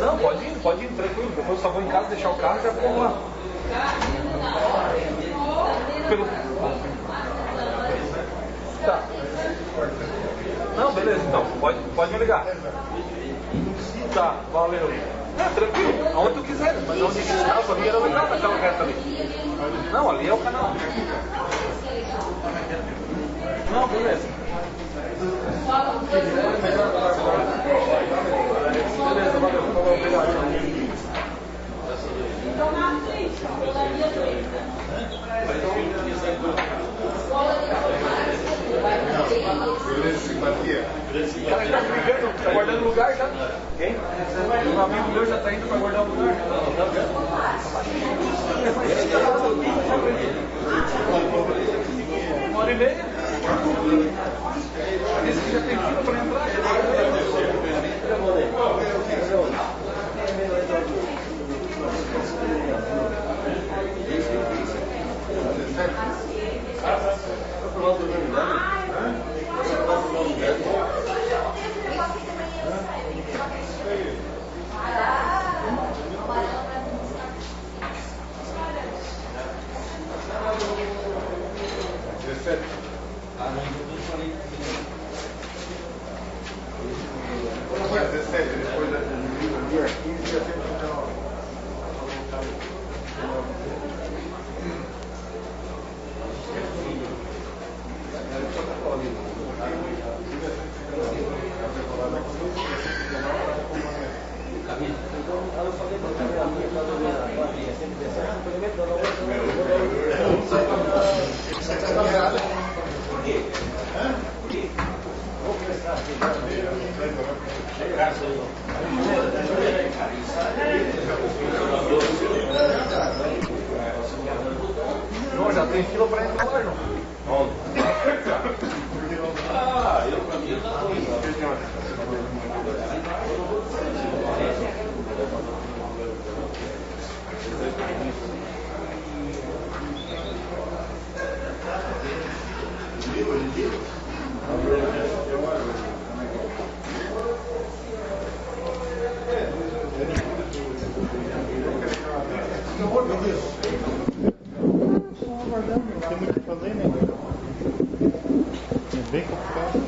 Não, pode ir tranquilo. Depois eu só vou em casa deixar o carro e já vou lá. Tá. Não, beleza, então. Pode me ligar. Tá, valeu. Tranquilo, aonde tu quiser. Mas onde esse carro pra mim era legal naquela reta ali. Não, ali é o canal. Não, beleza. Beleza, valeu. Obrigado. Então, na frente, colaria 2. O cara já tá brigando, tá guardando lugar já. Quem? Um amigo meu já tá indo pra guardar o lugar. Uma hora e meia. Esse que já tem fila pra entrar. Não, já tem fila para entrar lá, João. Ah, eu pra mim tá Tem muito o que fazer, né? É bem complicado.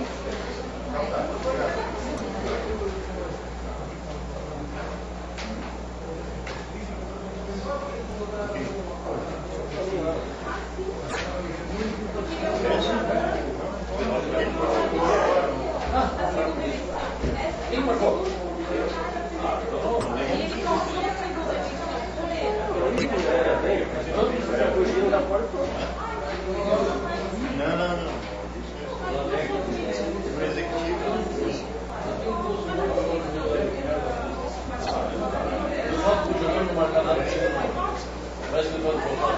Quem marcou? Não. O executivo. O jogador não marca nada. Parece que ele vai voltar.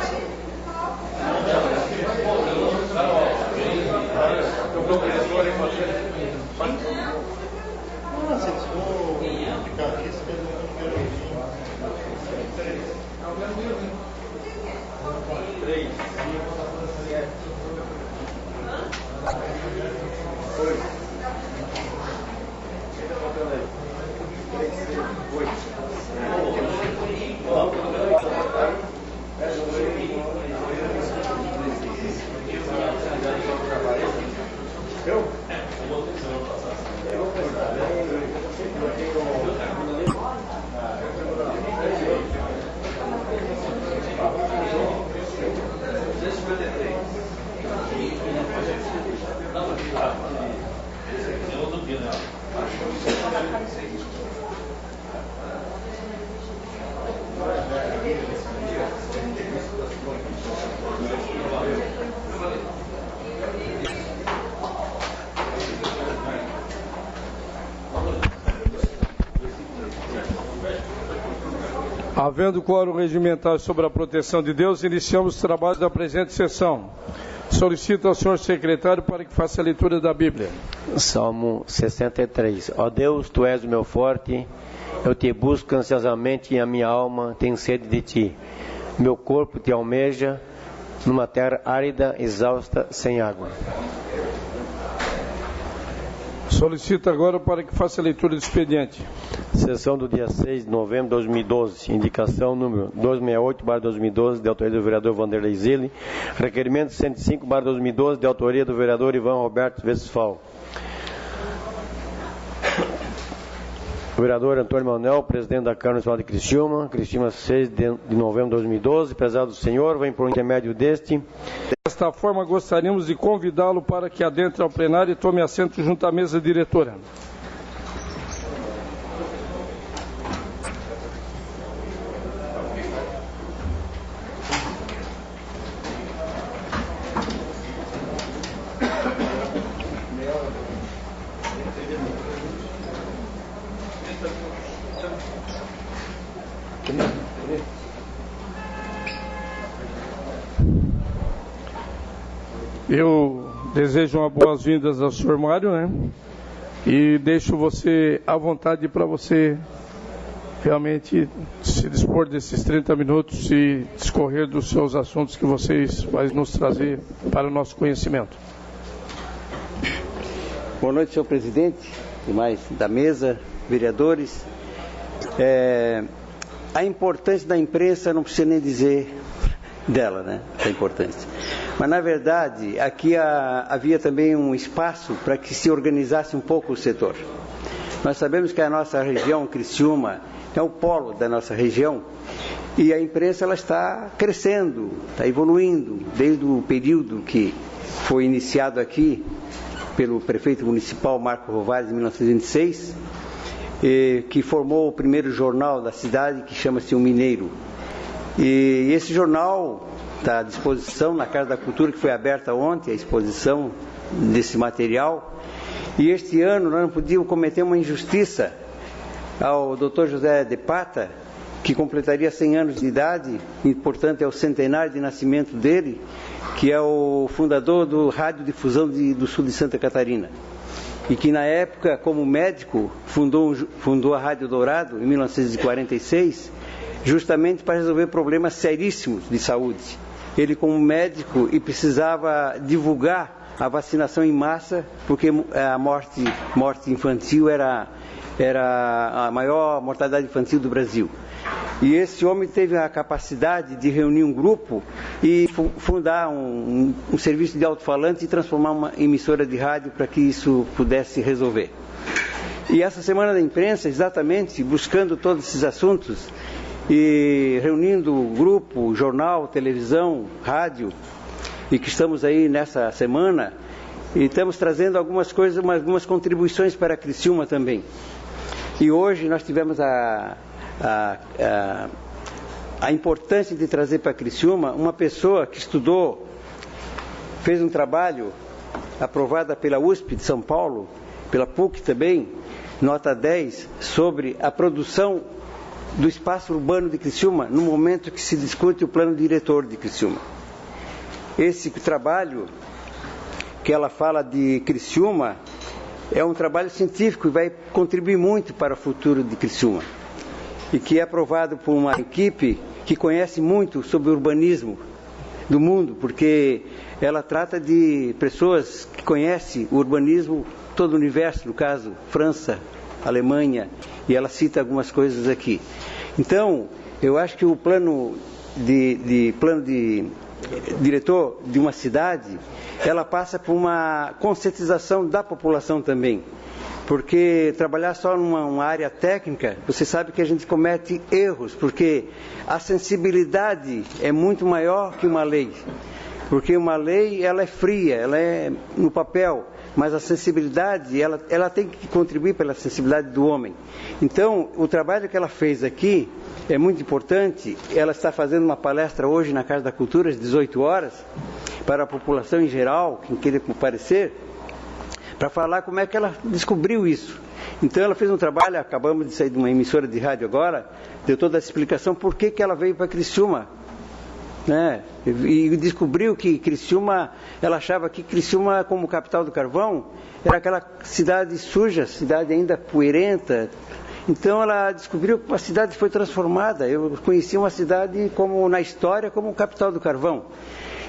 Nossa, eles vão ficar aqui, você Três. Havendo quórum regimental sobre a proteção de Deus, iniciamos os trabalhos da presente sessão. Solicito ao senhor secretário para que faça a leitura da Bíblia. Salmo 63. Ó Deus, Tu és o meu forte Eu te busco ansiosamente e a minha alma tem sede de ti. Meu corpo te almeja numa terra árida, exausta, sem água. Solicito agora para que faça a leitura do expediente. Sessão do dia 6 de novembro de 2012. Indicação número 268/2012, de autoria do vereador Vanderlei Zilli. Requerimento 105/2012, de autoria do vereador Ivan Roberto Westphal. O vereador Antônio Manuel, presidente da Câmara Municipal de Criciúma, 6 de novembro de 2012. Prezado senhor, vem por intermédio deste. Desta forma, gostaríamos de convidá-lo para que adentre ao plenário e tome assento junto à mesa diretora. Eu desejo uma boas-vindas ao senhor Mário, né? E deixo você à vontade para você realmente se dispor desses 30 minutos e discorrer dos seus assuntos que vocês vão nos trazer para o nosso conhecimento. Boa noite, senhor presidente, demais da mesa, vereadores. A importância da imprensa não precisa nem dizer dela, né? A importância. Mas, na verdade, aqui havia também um espaço para que se organizasse um pouco o setor. Nós sabemos que a nossa região, Criciúma, é o polo da nossa região, e a imprensa ela está crescendo, está evoluindo, desde o período que foi iniciado aqui pelo prefeito municipal Marco Rovares, em 1926, que formou o primeiro jornal da cidade, que chama-se O Mineiro. E esse jornal está à disposição na Casa da Cultura, que foi aberta ontem, a exposição desse material. E este ano nós não podíamos cometer uma injustiça ao Dr. José de Pata, que completaria 100 anos de idade, e portanto é o centenário de nascimento dele, que é o fundador do Rádio Difusão do Sul de Santa Catarina. E que na época, como médico, fundou a Rádio Dourado, em 1946, justamente para resolver problemas seríssimos de saúde. Ele como médico e precisava divulgar a vacinação em massa, porque a morte infantil era a maior mortalidade infantil do Brasil. E esse homem teve a capacidade de reunir um grupo e fundar um serviço de alto-falante e transformar uma emissora de rádio para que isso pudesse resolver. E essa Semana da Imprensa, exatamente, buscando todos esses assuntos, e reunindo grupo, jornal, televisão, rádio, e que estamos aí nessa semana, e estamos trazendo algumas coisas, algumas contribuições para a Criciúma também. E hoje nós tivemos a importância de trazer para a Criciúma uma pessoa que estudou, fez um trabalho aprovada pela USP de São Paulo, pela PUC também, nota 10, sobre a produção do espaço urbano de Criciúma, no momento que se discute o plano diretor de Criciúma. Esse trabalho que ela fala de Criciúma é um trabalho científico e vai contribuir muito para o futuro de Criciúma. E que é aprovado por uma equipe que conhece muito sobre o urbanismo do mundo, porque ela trata de pessoas que conhecem o urbanismo, todo o universo, no caso, França, Alemanha, e ela cita algumas coisas aqui. Então, eu acho que o plano diretor de uma cidade, ela passa por uma conscientização da população também. Porque trabalhar só numa área técnica, você sabe que a gente comete erros, porque a sensibilidade é muito maior que uma lei. Porque uma lei, ela é fria, ela é no papel, mas a sensibilidade, ela tem que contribuir pela sensibilidade do homem. Então, o trabalho que ela fez aqui é muito importante. Ela está fazendo uma palestra hoje na Casa da Cultura, às 18 horas, para a população em geral, quem queira comparecer, para falar como é que ela descobriu isso. Então ela fez um trabalho, acabamos de sair de uma emissora de rádio agora, deu toda a explicação por que ela veio para Criciúma, né? E descobriu que Criciúma, ela achava que Criciúma, como capital do carvão, era aquela cidade suja, cidade ainda poeirenta, Então ela descobriu que a cidade foi transformada. Eu conheci uma cidade como na história como capital do carvão.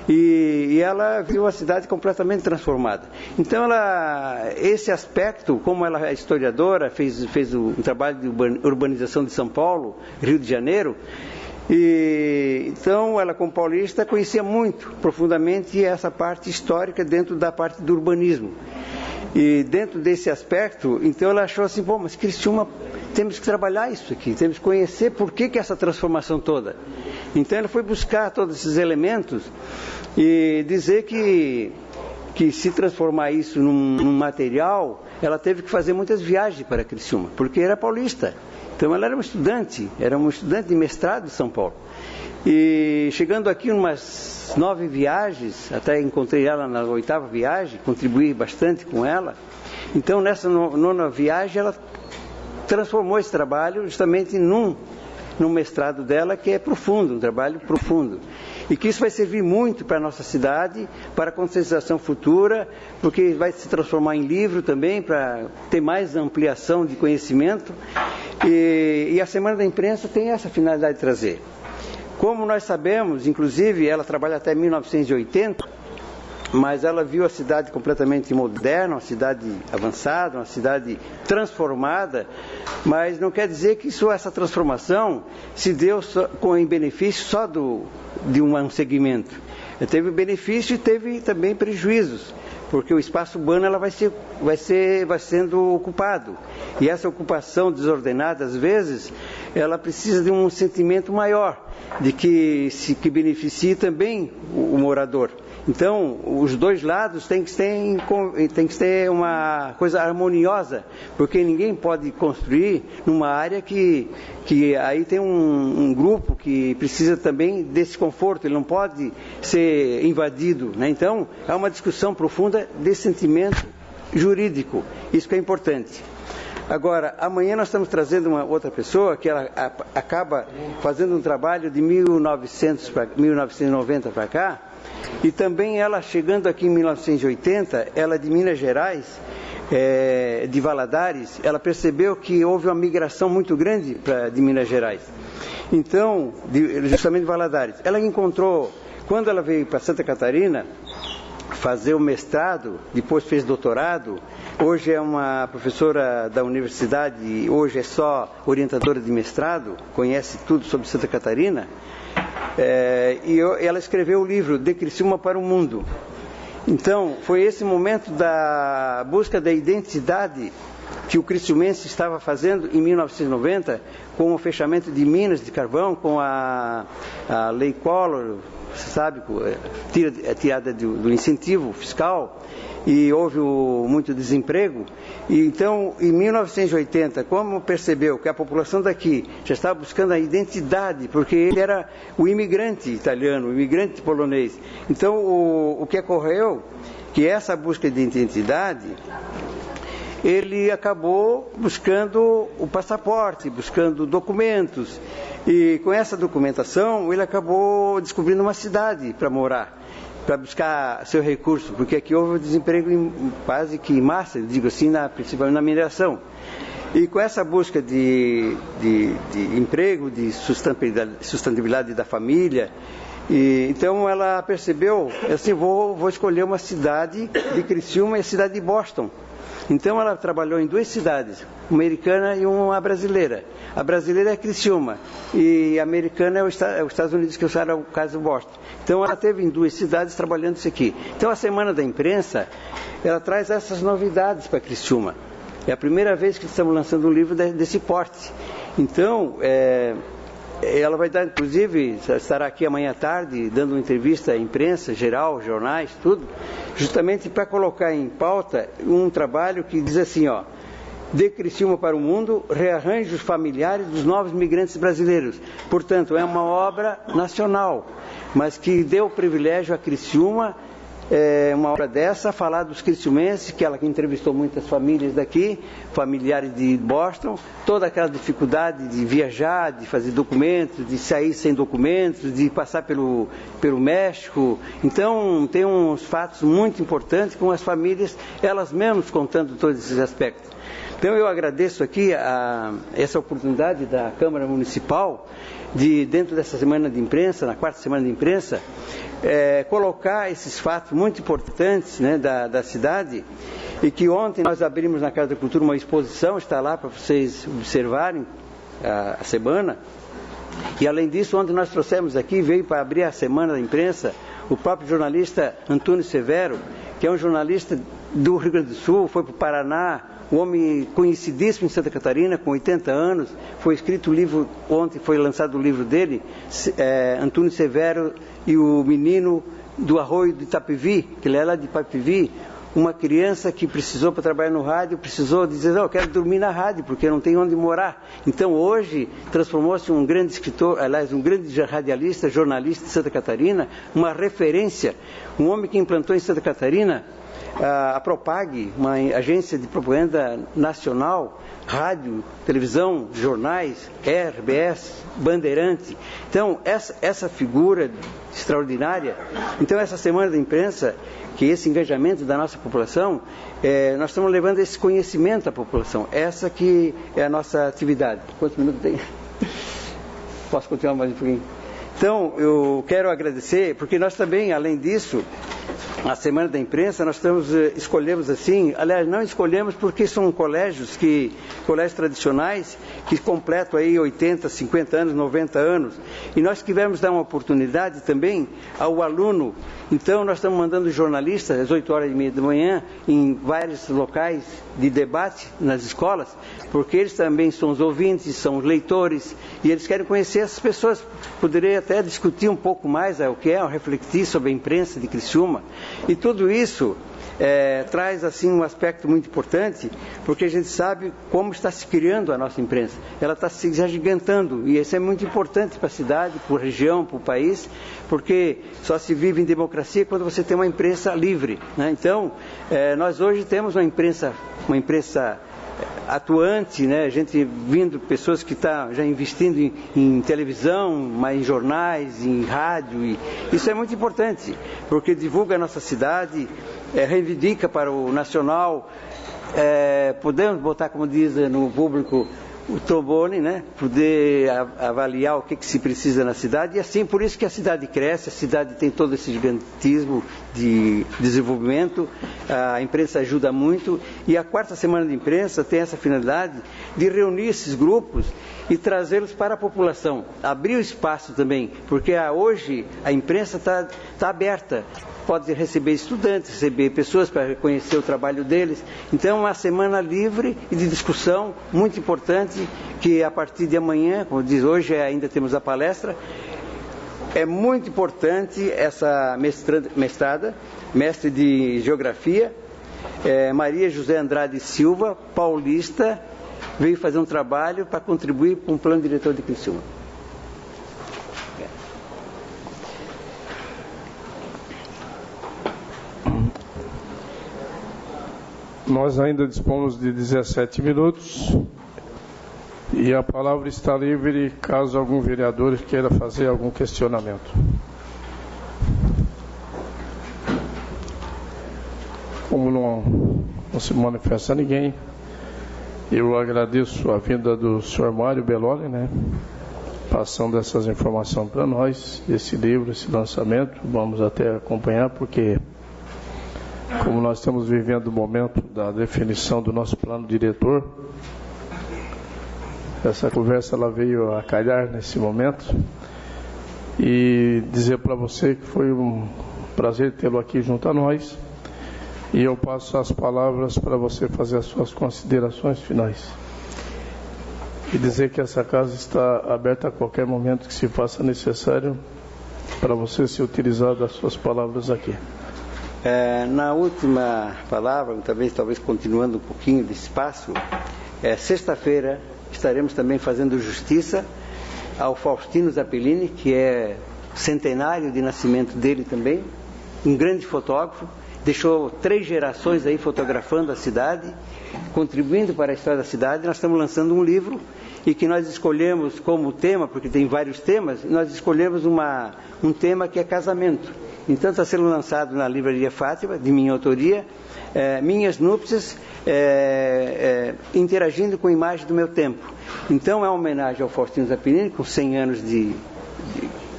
E ela viu a cidade completamente transformada. Então, esse aspecto, como ela é historiadora, fez um trabalho de urbanização de São Paulo, Rio de Janeiro, então ela, como paulista, conhecia muito profundamente essa parte histórica dentro da parte do urbanismo. E dentro desse aspecto, então ela achou assim, bom, mas Criciúma, temos que trabalhar isso aqui, temos que conhecer por que essa transformação toda. Então ela foi buscar todos esses elementos e dizer que se transformar isso num material, ela teve que fazer muitas viagens para Criciúma, porque era paulista. Então ela era uma estudante de mestrado de São Paulo. E chegando aqui umas 9 viagens, até encontrei ela na 8ª viagem, contribuí bastante com ela. Então nessa 9ª viagem ela transformou esse trabalho justamente num mestrado dela que é profundo, um trabalho profundo. E que isso vai servir muito para a nossa cidade, para a conscientização futura, porque vai se transformar em livro também, para ter mais ampliação de conhecimento. E a Semana da Imprensa tem essa finalidade de trazer. Como nós sabemos, inclusive, ela trabalha até 1980, mas ela viu a cidade completamente moderna, uma cidade avançada, uma cidade transformada, mas não quer dizer que essa transformação se deu em benefício só de um segmento. Teve benefício e teve também prejuízos, porque o espaço urbano ela vai sendo ocupado. E essa ocupação desordenada, às vezes, ela precisa de um sentimento maior, de que beneficie também o morador. Então, os dois lados tem que ter uma coisa harmoniosa, porque ninguém pode construir numa área que aí tem um grupo que precisa também desse conforto, ele não pode ser invadido, né? Então, é uma discussão profunda desse sentimento jurídico, isso que é importante. Agora, amanhã nós estamos trazendo uma outra pessoa que ela acaba fazendo um trabalho de 1990 para cá, e também ela, chegando aqui em 1980, ela de Minas Gerais, de Valadares, ela percebeu que houve uma migração muito grande de Minas Gerais. Então, justamente de Valadares, ela encontrou, quando ela veio para Santa Catarina, fazer o mestrado, depois fez doutorado, hoje é uma professora da universidade, hoje é só orientadora de mestrado, conhece tudo sobre Santa Catarina, e ela escreveu o livro De Criciúma para o Mundo. Então, foi esse momento da busca da identidade que o criciumense estava fazendo em 1990, com o fechamento de minas de carvão, com a Lei Collor, você sabe, tirada do incentivo fiscal, e houve muito desemprego. E então, em 1980, como percebeu que a população daqui já estava buscando a identidade, porque ele era o imigrante italiano, o imigrante polonês. Então, o que ocorreu, que essa busca de identidade, ele acabou buscando o passaporte, buscando documentos. E com essa documentação, ele acabou descobrindo uma cidade para morar, para buscar seu recurso, porque aqui houve desemprego quase que em massa, digo assim, principalmente na mineração. E com essa busca de emprego, de sustentabilidade da família, então ela percebeu, assim, vou escolher uma cidade de Criciúma e a cidade de Boston. Então ela trabalhou em 2 cidades, uma americana e uma brasileira. A brasileira é Criciúma e a americana é os Estados Unidos, que era o caso do Boston. Então ela teve em 2 cidades trabalhando isso aqui. Então a Semana da Imprensa, ela traz essas novidades para Criciúma. É a primeira vez que estamos lançando um livro desse porte. Então, ela vai dar, inclusive, estará aqui amanhã à tarde, dando uma entrevista à imprensa geral, jornais, tudo, justamente para colocar em pauta um trabalho que diz assim, De Criciúma para o Mundo, rearranjos familiares dos novos migrantes brasileiros. Portanto, é uma obra nacional, mas que deu privilégio a Criciúma uma hora dessa, falar dos criciumenses, que ela entrevistou muitas famílias daqui, familiares de Boston, toda aquela dificuldade de viajar, de fazer documentos, de sair sem documentos, de passar pelo México. Então, tem uns fatos muito importantes com as famílias, elas mesmas contando todos esses aspectos. Então, eu agradeço aqui essa oportunidade da Câmara Municipal de, dentro dessa semana de imprensa, na quarta semana de imprensa, colocar esses fatos muito importantes, né, da cidade, e que ontem nós abrimos na Casa da Cultura uma exposição, está lá para vocês observarem a semana. E além disso, ontem nós trouxemos aqui, veio para abrir a semana da imprensa, o próprio jornalista Antônio Severo, que é um jornalista do Rio Grande do Sul, foi para o Paraná, um homem conhecidíssimo em Santa Catarina, com 80 anos, foi escrito o livro, ontem foi lançado o livro dele, Antônio Severo e o Menino do Arroio de Itapevi, que ele é lá de Itapevi, uma criança que precisou para trabalhar no rádio, precisou dizer, não, eu quero dormir na rádio, porque não tem onde morar. Então hoje transformou-se um grande escritor, aliás, um grande radialista, jornalista de Santa Catarina, uma referência, um homem que implantou em Santa Catarina a Propag, uma agência de propaganda nacional, rádio, televisão, jornais, RBS, Bandeirante. Então, essa figura extraordinária. Então, essa semana da imprensa, que esse engajamento da nossa população, nós estamos levando esse conhecimento à população. Essa que é a nossa atividade. Quantos minutos tem? Posso continuar mais um pouquinho? Então, eu quero agradecer, porque nós também, além disso, a Semana da Imprensa, nós escolhemos assim, aliás, não escolhemos porque são colégios tradicionais, que completam aí 80, 50 anos, 90 anos, e nós quisemos dar uma oportunidade também ao aluno. Então, nós estamos mandando jornalistas às 8h30 da manhã em vários locais de debate nas escolas, porque eles também são os ouvintes, são os leitores, e eles querem conhecer essas pessoas. Poderia até discutir um pouco mais o que refletir sobre a imprensa de Criciúma. E tudo isso traz assim um aspecto muito importante, porque a gente sabe como está se criando a nossa imprensa. Ela está se agigantando, e isso é muito importante para a cidade, para a região, para o país, porque só se vive em democracia quando você tem uma imprensa livre, né? Então, nós hoje temos uma imprensa atuante, né? A gente vindo, pessoas que estão já investindo em televisão, mas em jornais, em rádio, e isso é muito importante, porque divulga a nossa cidade, reivindica para o nacional, podemos botar, como diz no público, o trombone, né? Poder avaliar o que se precisa na cidade, e assim, por isso que a cidade cresce, a cidade tem todo esse gigantismo de desenvolvimento, a imprensa ajuda muito, e a quarta semana de imprensa tem essa finalidade de reunir esses grupos e trazê-los para a população, abrir o espaço também, porque hoje a imprensa está aberta, pode receber estudantes, receber pessoas para reconhecer o trabalho deles. Então, é uma semana livre e de discussão muito importante, que a partir de amanhã, como diz hoje, ainda temos a palestra. É muito importante essa mestrada, mestre de Geografia, Maria José Andrade Silva, paulista, veio fazer um trabalho para contribuir com o plano diretor de Criciúma. Nós ainda dispomos de 17 minutos e a palavra está livre caso algum vereador queira fazer algum questionamento. Como não se manifesta ninguém, eu agradeço a vinda do senhor Mário Belloli, né, passando essas informações para nós, esse livro, esse lançamento. Vamos até acompanhar, porque como nós estamos vivendo o momento da definição do nosso plano diretor, essa conversa ela veio a calhar nesse momento, e dizer para você que foi um prazer tê-lo aqui junto a nós, e eu passo as palavras para você fazer as suas considerações finais. E dizer que essa casa está aberta a qualquer momento que se faça necessário para você se utilizar das suas palavras aqui. Na última palavra, talvez continuando um pouquinho de espaço, sexta-feira estaremos também fazendo justiça ao Faustino Zappellini, que é centenário de nascimento dele também, um grande fotógrafo, deixou 3 gerações aí fotografando a cidade, contribuindo para a história da cidade. Nós estamos lançando um livro e que nós escolhemos como tema, porque tem vários temas, nós escolhemos um tema que é casamento. Então está sendo lançado na Livraria Fátima, de minha autoria, Minhas Núpcias, interagindo com a imagem do meu tempo. Então é uma homenagem ao Faustino Zapirini, com 100 anos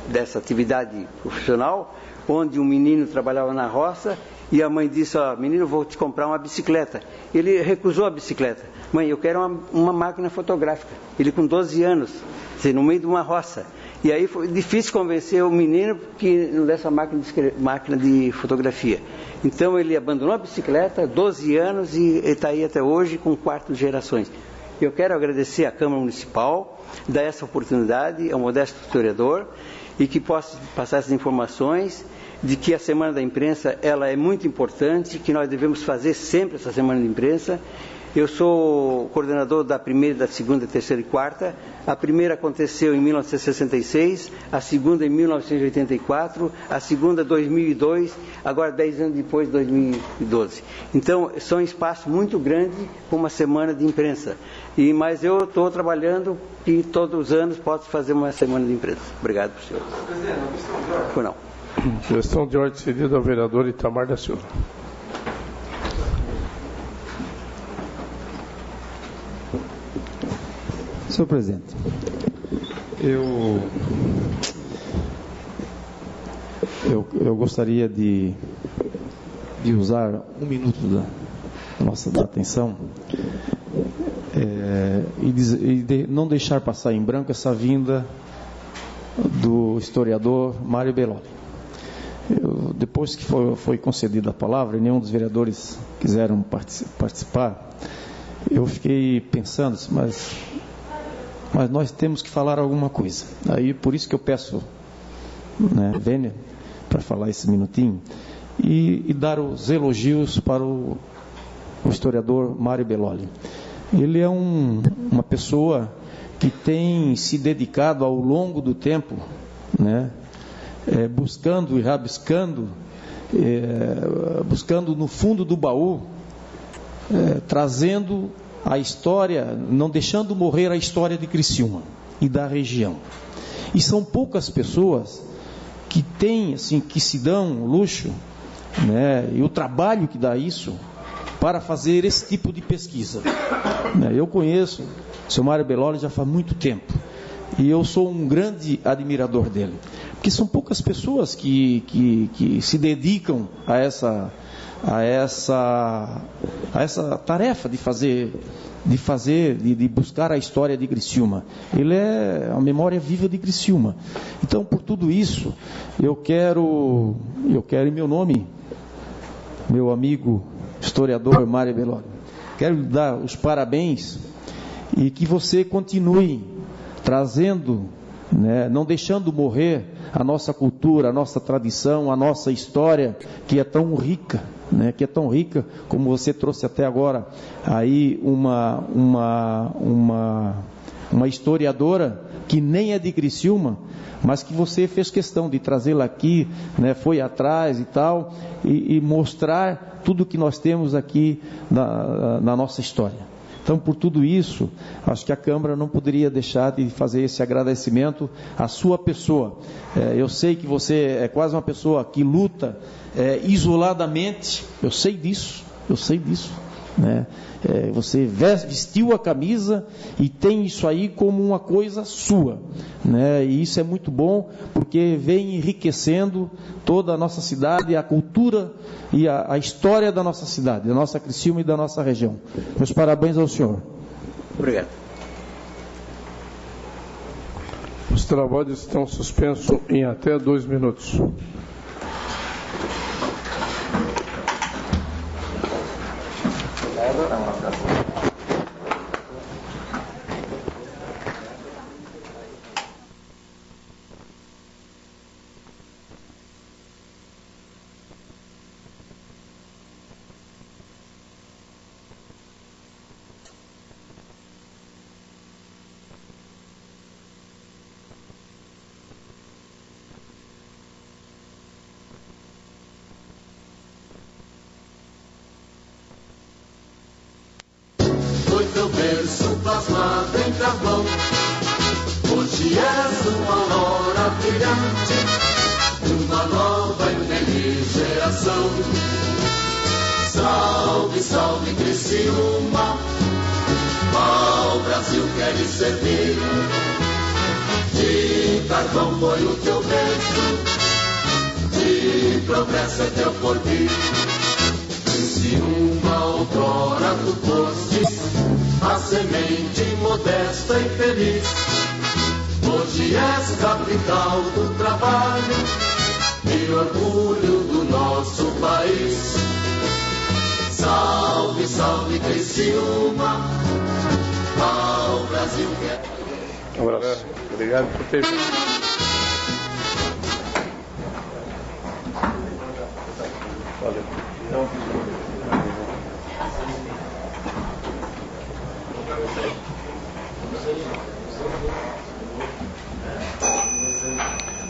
dessa atividade profissional, onde um menino trabalhava na roça e a mãe disse: menino, vou te comprar uma bicicleta. Ele recusou a bicicleta. Mãe, eu quero uma máquina fotográfica. Ele com 12 anos, no meio de uma roça. E aí foi difícil convencer o menino que não desse a máquina de fotografia. Então ele abandonou a bicicleta, 12 anos, e está aí até hoje com 4 gerações. Eu quero agradecer à Câmara Municipal, dar essa oportunidade ao modesto historiador, e que possa passar essas informações de que a Semana da Imprensa ela é muito importante, que nós devemos fazer sempre essa Semana de Imprensa. Eu sou coordenador da primeira, da segunda, terceira e quarta. A primeira aconteceu em 1966, a segunda em 1984, a segunda 2002, agora 10 anos depois, 2012. Então, são um espaço muito grande com uma semana de imprensa. Mas eu estou trabalhando e todos os anos posso fazer uma semana de imprensa. Obrigado, senhor. Por não. Questão de ordem cedida ao vereador Itamar da Silva. Senhor presidente, eu gostaria de usar 1 minuto da nossa atenção e não deixar passar em branco essa vinda do historiador Mário Belloli. Depois que foi concedida a palavra e nenhum dos vereadores quiseram participar, eu fiquei pensando, mas nós temos que falar alguma coisa. Aí por isso que eu peço, Vênia, para falar esse minutinho e dar os elogios para o historiador Mário Belloli. Ele é uma pessoa que tem se dedicado ao longo do tempo, buscando e rabiscando, buscando no fundo do baú, trazendo a história, não deixando morrer a história de Criciúma e da região. E são poucas pessoas que têm, assim, que se dão o luxo, e o trabalho que dá isso para fazer esse tipo de pesquisa. Eu conheço o seu Mário Belloli já faz muito tempo e eu sou um grande admirador dele, porque são poucas pessoas que se dedicam a essa tarefa de buscar a história de Criciúma. Ele é a memória viva de Criciúma. Então, por tudo isso, eu quero em meu nome, meu amigo historiador Mário Belloli, quero lhe dar os parabéns e que você continue trazendo, não deixando morrer a nossa cultura, a nossa tradição, a nossa história, que é tão rica, que é tão rica, como você trouxe até agora aí uma historiadora que nem é de Criciúma, mas que você fez questão de trazê-la aqui, foi atrás e tal, e mostrar tudo que nós temos aqui na nossa história. Então, por tudo isso, acho que a Câmara não poderia deixar de fazer esse agradecimento à sua pessoa. Eu sei que você é quase uma pessoa que luta isoladamente, eu sei disso. Você vestiu a camisa e tem isso aí como uma coisa sua, e isso é muito bom, porque vem enriquecendo toda a nossa cidade, a cultura e a história da nossa cidade, da nossa Criciúma e da nossa região. Meus parabéns ao senhor. Obrigado. Os trabalhos estão suspensos em até 2 minutos. teu berço plasmado em carvão. Hoje és uma aurora brilhante, uma nova e feliz geração. Salve, salve Criciúma, ao Brasil queres servir. De carvão foi o teu berço, de progresso é teu porvir. Criciúma, outrora tu fostes a semente modesta e feliz. Hoje és capital do trabalho e orgulho do nosso país. Salve, salve Criciúma, ao Brasil quer. Um abraço. Obrigado por ter vindo. Valeu.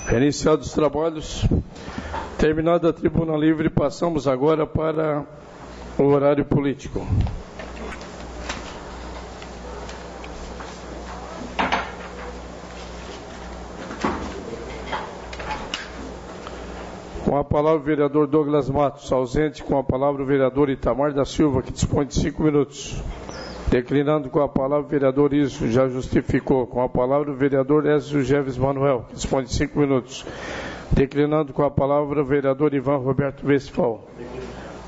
Reiniciados os trabalhos, terminada a tribuna livre, passamos agora para o horário político. Com a palavra o vereador Douglas Matos, ausente. Com a palavra o vereador Itamar da Silva, que dispõe de 5 minutos. Declinando com a palavra o vereador Iso, já justificou. Com a palavra o vereador Ézio Geves Manuel, que dispõe de 5 minutos. Declinando com a palavra o vereador Ivan Roberto Westphal.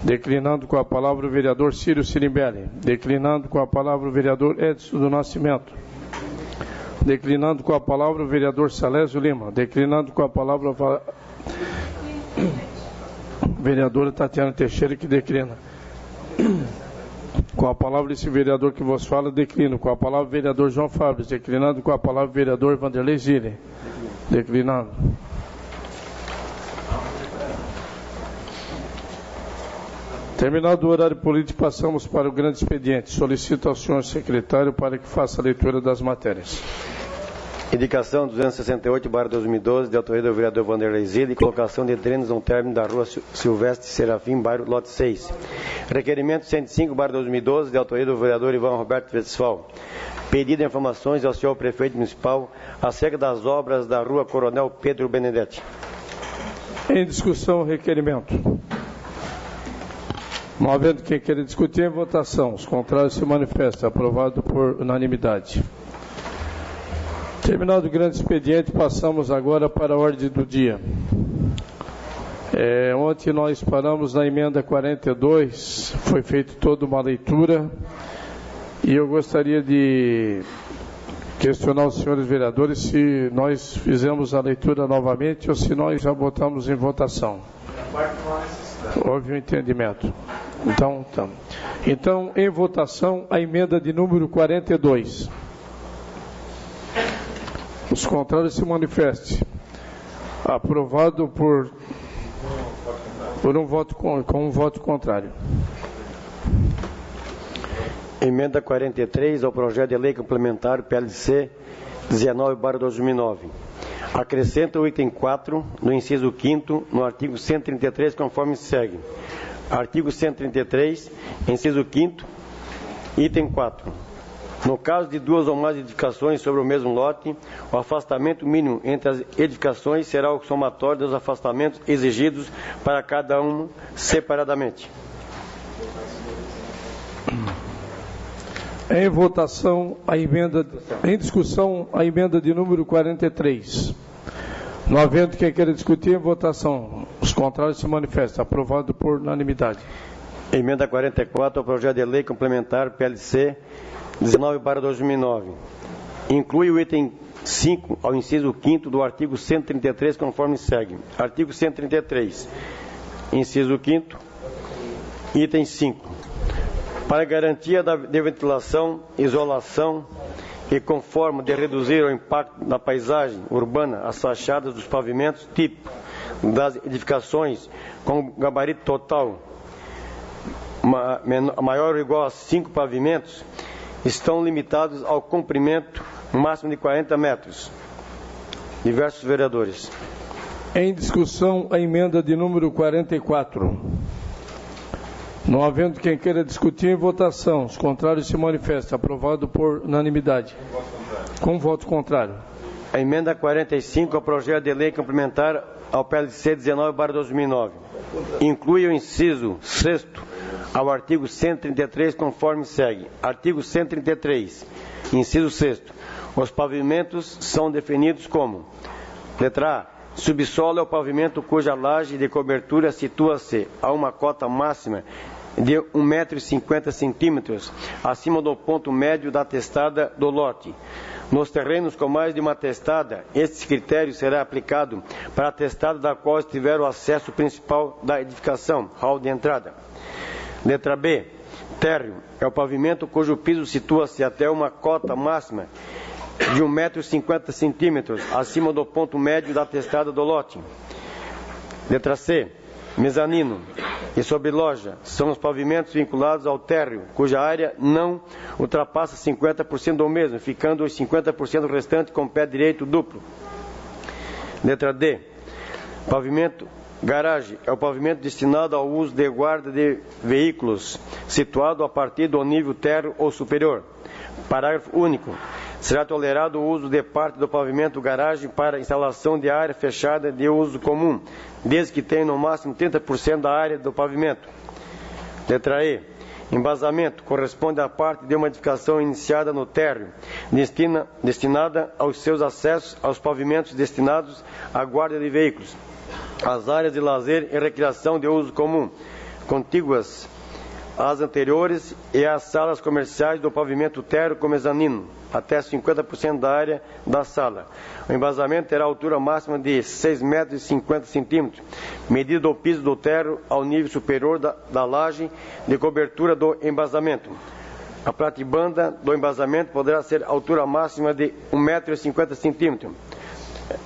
Declinando com a palavra o vereador Círio Sirimbelli. Declinando com a palavra o vereador Edson do Nascimento. Declinando com a palavra o vereador Salésio Lima. Declinando com a palavra a vereadora Tatiana Teixeira, que declina. Com a palavra esse vereador que vos fala, declino. Com a palavra o vereador João Fábio. Declinando com a palavra o vereador Vanderlei Zilli. Declinando. Terminado o horário político, passamos para o grande expediente. Solicito ao senhor secretário para que faça a leitura das matérias. Indicação 268/2012, de autoria do vereador Vanderlei Zilli, colocação de drenos no término da rua Silvestre Serafim, bairro Lote 6. Requerimento 105/2012, de autoria do vereador Ivan Roberto Westphal. Pedido de informações ao senhor prefeito municipal acerca das obras da rua Coronel Pedro Benedetti. Em discussão, o requerimento. Não havendo quem queira discutir, em votação. Os contrários se manifestam. Aprovado por unanimidade. Terminado o grande expediente, passamos agora para a ordem do dia. Ontem nós paramos na emenda 42, foi feita toda uma leitura, e eu gostaria de questionar os senhores vereadores se nós fizemos a leitura novamente ou se nós já botamos em votação. Houve um entendimento. Então, em votação, a emenda de número 42. Os contrários se manifestem. Aprovado por um voto com um voto contrário. Emenda 43 ao projeto de lei complementar PLC 19/2009. Acrescenta o item 4 no inciso 5º no artigo 133 conforme segue. Artigo 133, inciso 5º, item 4. No caso de duas ou mais edificações sobre o mesmo lote, o afastamento mínimo entre as edificações será o somatório dos afastamentos exigidos para cada uma separadamente. Em votação, em discussão, a emenda de número 43. Não havendo quem queira discutir, em votação. Os contrários se manifestam. Aprovado por unanimidade. Emenda 44 ao projeto de lei complementar PLC 19/2009. Inclui o item 5 ao inciso 5º do artigo 133 conforme segue. Artigo 133, inciso 5º, item 5. Para garantia de ventilação, isolação e com forma de reduzir o impacto na paisagem urbana, as fachadas dos pavimentos típicos das edificações com gabarito total maior ou igual a 5 pavimentos estão limitados ao comprimento máximo de 40 metros. Diversos vereadores. Em discussão, a emenda de número 44. Não havendo quem queira discutir, em votação. Os contrários se manifestam. Aprovado por unanimidade. Com voto contrário. A emenda 45 ao projeto de lei complementar ao PLC 19/2009. Inclui o inciso 6º ao artigo 133 conforme segue. Artigo 133, inciso 6º. Os pavimentos são definidos como: letra A. Subsolo é o pavimento cuja laje de cobertura situa-se a uma cota máxima de 1,50 m acima do ponto médio da testada do lote. Nos terrenos com mais de uma testada, este critério será aplicado para a testada da qual estiver o acesso principal da edificação, hall de entrada. Letra B. Térreo é o pavimento cujo piso situa-se até uma cota máxima de 1,50 m acima do ponto médio da testada do lote. Letra C. Mezanino e sobreloja são os pavimentos vinculados ao térreo, cuja área não ultrapassa 50% do mesmo, ficando os 50% restantes com pé direito duplo. Letra D. Pavimento garagem é o pavimento destinado ao uso de guarda de veículos, situado a partir do nível térreo ou superior. Parágrafo único. Será tolerado o uso de parte do pavimento garagem para instalação de área fechada de uso comum, desde que tenha no máximo 30% da área do pavimento. Letra E. Embasamento corresponde à parte de uma edificação iniciada no térreo, destinada aos seus acessos aos pavimentos destinados à guarda de veículos, às áreas de lazer e recreação de uso comum, contíguas às anteriores e às salas comerciais do pavimento térreo com mezanino, até 50% da área da sala. O embasamento terá altura máxima de 6,50 m, medida do piso do térreo ao nível superior da laje de cobertura do embasamento. A platibanda do embasamento poderá ser altura máxima de 1,50 m.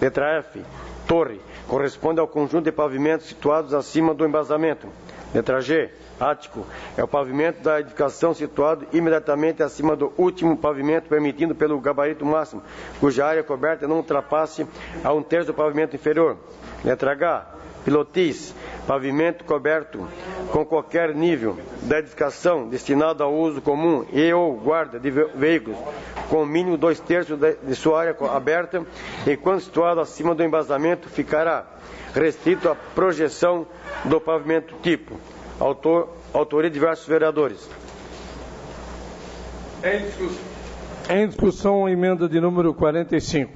Letra F. Torre corresponde ao conjunto de pavimentos situados acima do embasamento. Letra G. Ático é o pavimento da edificação situado imediatamente acima do último pavimento permitido pelo gabarito máximo, cuja área coberta não ultrapasse a 1/3 do pavimento inferior. Letra H. Pilotis, pavimento coberto com qualquer nível da edificação destinado ao uso comum e ou guarda de veículos, com mínimo 2/3 de sua área aberta, e quando situado acima do embasamento, ficará restrito à projeção do pavimento tipo. Autoria de diversos vereadores. Em discussão, a emenda de número 45.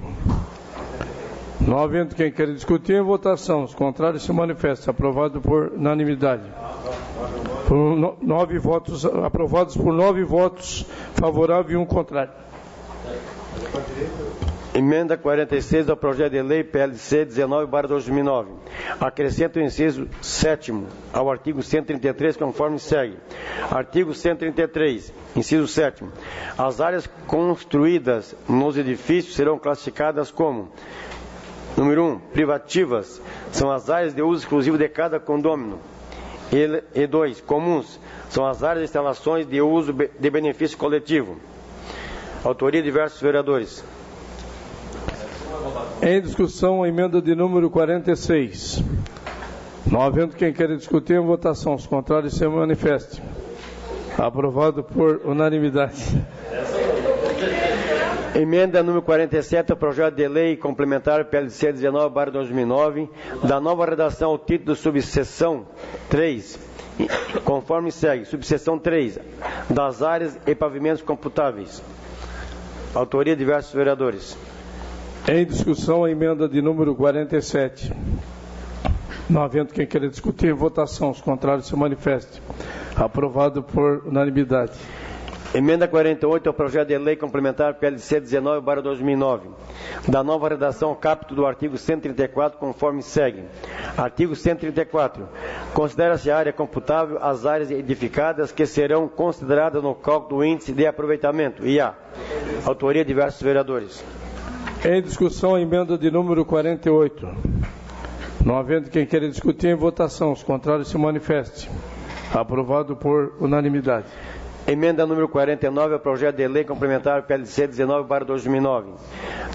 Não havendo quem queira discutir, em votação. Os contrários se manifestam. Aprovado por unanimidade. Por 9 votos, aprovados por 9 votos favoráveis e 1 contrário. Emenda 46 ao projeto de lei PLC 19/2009. Acrescenta o inciso 7º ao artigo 133 conforme segue. Artigo 133, inciso 7º. As áreas construídas nos edifícios serão classificadas como: número 1, privativas, são as áreas de uso exclusivo de cada condômino. E 2, comuns, são as áreas de instalações de uso de benefício coletivo. Autoria de diversos vereadores. Em discussão, a emenda de número 46. Não havendo quem queira discutir, em votação. Os contrários se manifestem. Aprovado por unanimidade. Emenda número 47 ao projeto de lei complementar PLC 19/2009, da nova redação ao título subseção 3, conforme segue. Subseção 3, das áreas e pavimentos computáveis. Autoria de diversos vereadores. Em discussão, a emenda de número 47. Não havendo quem queira discutir, em votação. Os contrários se manifestem. Aprovado por unanimidade. Emenda 48 ao projeto de lei complementar PLC 19/2009, da nova redação ao caput do artigo 134, conforme segue. Artigo 134. Considera-se área computável as áreas edificadas que serão consideradas no cálculo do índice de aproveitamento, IA. Autoria de diversos vereadores. Em discussão, a emenda de número 48. Não havendo quem queira discutir, em votação. Os contrários se manifestem. Aprovado por unanimidade. Emenda número 49 ao projeto de lei complementar PLC 19/2009.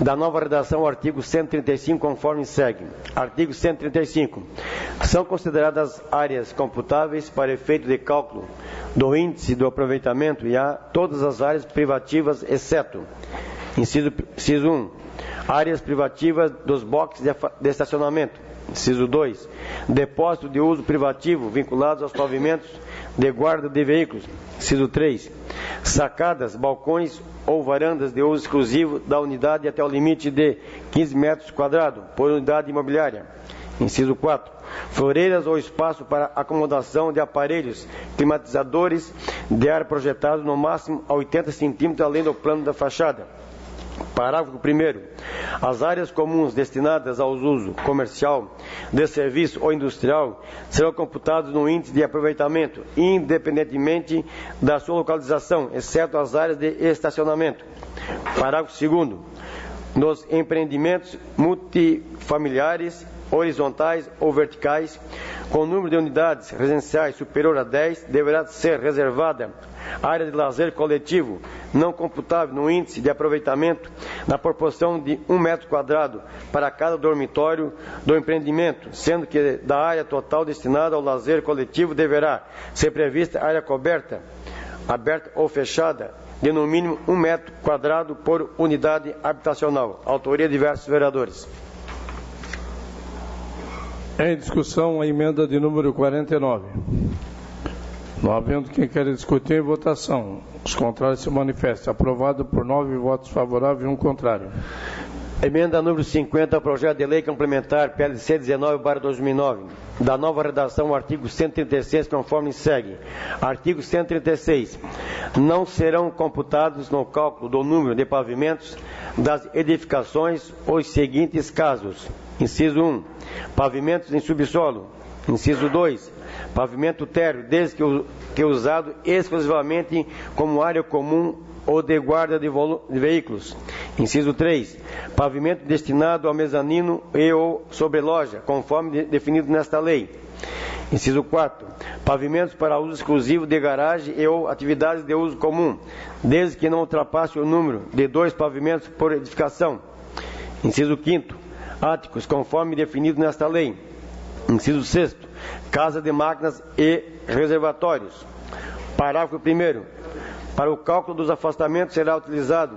Da nova redação ao artigo 135, conforme segue. Artigo 135. São consideradas áreas computáveis para efeito de cálculo do índice do aproveitamento e a todas as áreas privativas, exceto: inciso 1, áreas privativas dos boxes de estacionamento. Inciso 2, depósito de uso privativo vinculados aos pavimentos de guarda de veículos. Inciso 3, sacadas, balcões ou varandas de uso exclusivo da unidade até o limite de 15 metros quadrados por unidade imobiliária. Inciso 4, floreiras ou espaço para acomodação de aparelhos climatizadores de ar projetado no máximo a 80 centímetros além do plano da fachada. Parágrafo 1º. As áreas comuns destinadas ao uso comercial, de serviço ou industrial serão computadas no índice de aproveitamento, independentemente da sua localização, exceto as áreas de estacionamento. Parágrafo 2º. Nos empreendimentos multifamiliares, horizontais ou verticais, com o número de unidades residenciais superior a 10, deverá ser reservada área de lazer coletivo, não computável no índice de aproveitamento, na proporção de 1 metro quadrado para cada dormitório do empreendimento, sendo que da área total destinada ao lazer coletivo deverá ser prevista área coberta, aberta ou fechada, de no mínimo 1 metro quadrado por unidade habitacional. Autoria de diversos vereadores. Em discussão, a emenda de número 49. Não havendo quem queira discutir, em votação. Os contrários se manifestam. Aprovado por 9 votos favoráveis e 1 contrário. Emenda número 50 ao projeto de lei complementar PLC 19/2009. Da nova redação ao artigo 136, conforme segue. Artigo 136. Não serão computados no cálculo do número de pavimentos das edificações os seguintes casos. Inciso 1. Pavimentos em subsolo. Inciso 2. Pavimento térreo, desde que usado exclusivamente como área comum ou de guarda de veículos. Inciso 3. Pavimento destinado ao mezanino e ou sobreloja, conforme definido nesta lei. Inciso 4. Pavimentos para uso exclusivo de garagem e ou atividades de uso comum, desde que não ultrapasse o número de 2 pavimentos por edificação. Inciso 5. Áticos, conforme definido nesta lei. Inciso 6. Casa de máquinas e reservatórios. Parágrafo 1º. Para o cálculo dos afastamentos será utilizado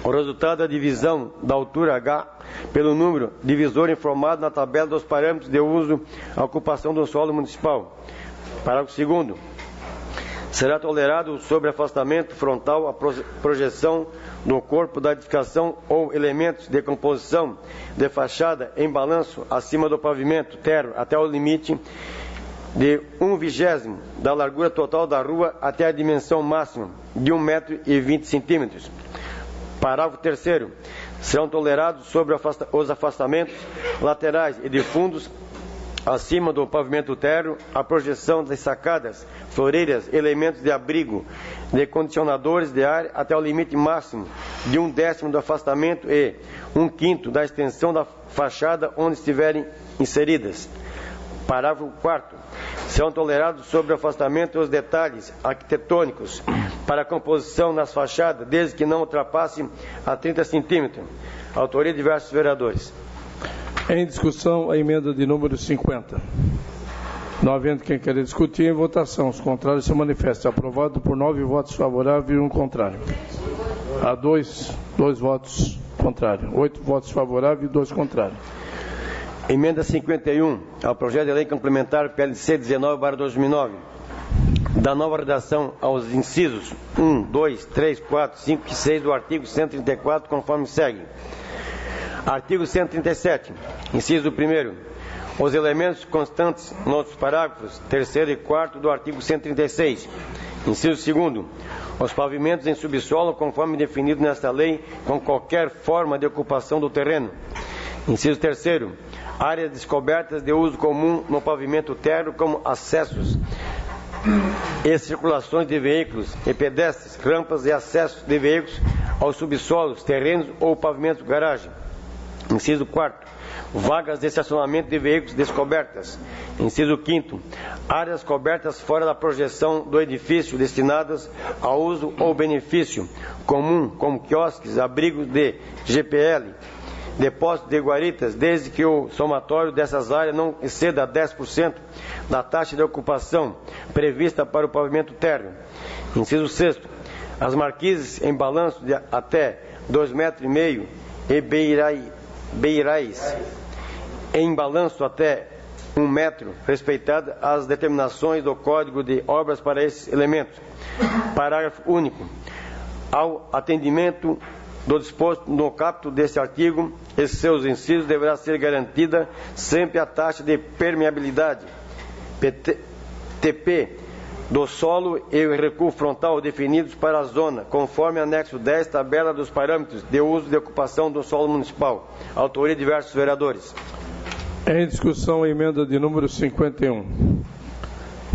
o resultado da divisão da altura H pelo número divisor informado na tabela dos parâmetros de uso à ocupação do solo municipal. Parágrafo 2º. Será tolerado o sobreafastamento frontal à projeção do corpo da edificação ou elementos de composição de fachada em balanço acima do pavimento térreo até o limite de 1/20 da largura total da rua até a dimensão máxima de 1,20 m. Parágrafo 3º. Serão tolerados sobre os afastamentos laterais e de fundos acima do pavimento térreo a projeção das sacadas, floreiras, elementos de abrigo, de condicionadores de ar até o limite máximo de 1/10 do afastamento e 1/5 da extensão da fachada onde estiverem inseridas. Parágrafo 4º. Serão tolerados sobre o afastamento os detalhes arquitetônicos para a composição nas fachadas, desde que não ultrapassem a 30 centímetros. Autoria de diversos vereadores. Em discussão, a emenda de número 50. Não havendo quem queira discutir, em votação. Os contrários se manifestam. Aprovado por 9 votos favoráveis e 1 contrário. Há 2 votos contrários. 8 votos favoráveis e 2 contrários. Emenda 51 ao projeto de lei complementar PLC 19/2009. Da nova redação aos incisos 1, 2, 3, 4, 5 e 6 do artigo 134, conforme segue. Artigo 137, inciso 1º. Os elementos constantes nos parágrafos 3º e 4º do artigo 136. Inciso 2º. Os pavimentos em subsolo, conforme definido nesta lei, com qualquer forma de ocupação do terreno. Inciso 3º. Áreas descobertas de uso comum no pavimento térreo, como acessos e circulações de veículos e pedestres, rampas e acessos de veículos aos subsolos, terrenos ou pavimentos garagem. Inciso 4º, vagas de estacionamento de veículos descobertas. Inciso 5º, áreas cobertas fora da projeção do edifício destinadas a uso ou benefício comum, como quiosques, abrigos de GPL, depósitos de guaritas, desde que o somatório dessas áreas não exceda 10% da taxa de ocupação prevista para o pavimento térreo. Inciso 6º, as marquises em balanço de até 2,5 metros e beirais em balanço até 1 metro, respeitadas as determinações do Código de Obras para esses elementos. Parágrafo único. Ao atendimento do disposto no caput deste artigo e seus incisos, deverá ser garantida sempre a taxa de permeabilidade, TP, do solo e o recuo frontal definidos para a zona, conforme anexo 10, tabela dos parâmetros de uso de ocupação do solo municipal. Autoria de diversos vereadores. Em discussão, a emenda de número 51.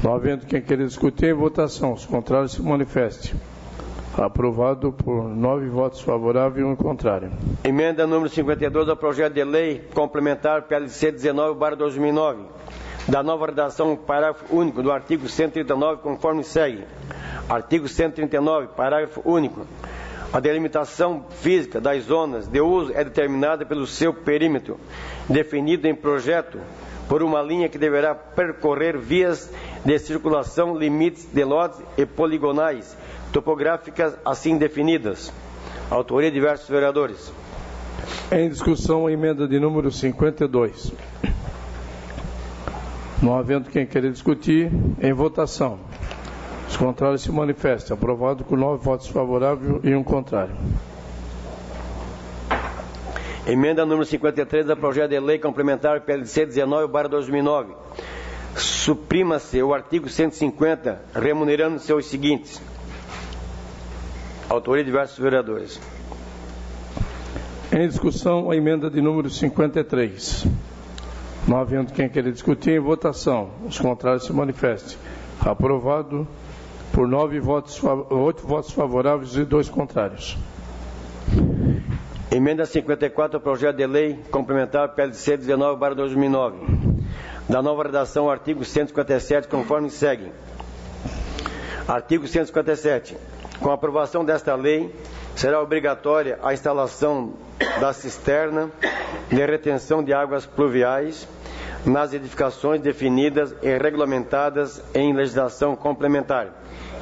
Não havendo quem queira discutir, em votação. Os contrários se manifestem. Aprovado por 9 votos favoráveis e 1 contrário. Emenda número 52 ao projeto de lei complementar PLC 19/2009. Da nova redação, parágrafo único do artigo 139, conforme segue. Artigo 139, parágrafo único. A delimitação física das zonas de uso é determinada pelo seu perímetro, definido em projeto, por uma linha que deverá percorrer vias de circulação, limites de lotes e poligonais topográficas assim definidas. Autoria de diversos vereadores. Em discussão, a emenda de número 52. Não havendo quem queira discutir, em votação. Os contrários se manifestam. Aprovado com 9 votos favoráveis e 1 contrário. Emenda número 53 da projeto de lei complementar PLC 19/2009. Suprima-se o artigo 150, remunerando-se os seguintes. Autoria de diversos vereadores. Em discussão, a emenda de número 53. Não havendo quem queira discutir, em votação. Os contrários se manifestem. Aprovado por 8 votos favoráveis e 2 contrários. Emenda 54 ao projeto de lei complementar PLC 19/2009. Da nova redação, artigo 157, conforme segue. Artigo 157. Com a aprovação desta lei, será obrigatória a instalação da cisterna de retenção de águas pluviais nas edificações definidas e regulamentadas em legislação complementar,